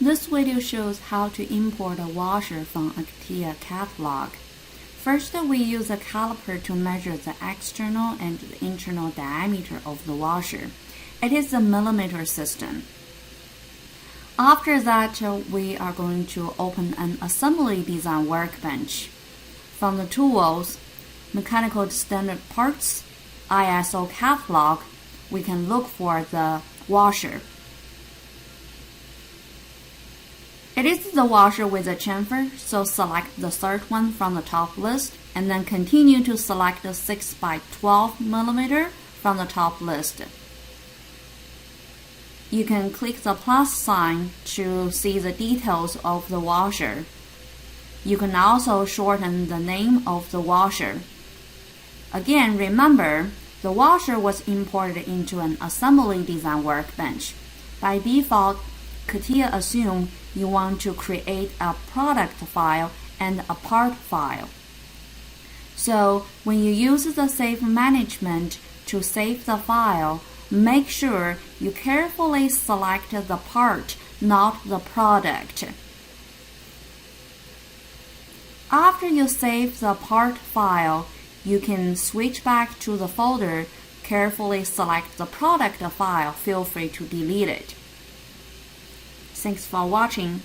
This video shows how to import a washer from a CATIA catalog. First, we use a caliper to measure the external and the internal diameter of the washer. It is a millimeter system. After that, we are going to open an assembly design workbench. From the tools, mechanical standard parts, ISO catalog, we can look for the washer. It is the washer with a chamfer, so select the third one from the top list and then continue to select the 6 by 12 millimeter from the top list. You can click the plus sign to see the details of the washer. You can also shorten the name of the washer. Again, remember, the washer was imported into an assembly design workbench. By default, CATIA assumes you want to create a product file and a part file. So when you use the save management to save the file, make sure you carefully select the part, not the product. After you save the part file, you can switch back to the folder, carefully select the product file, feel free to delete it. Thanks for watching.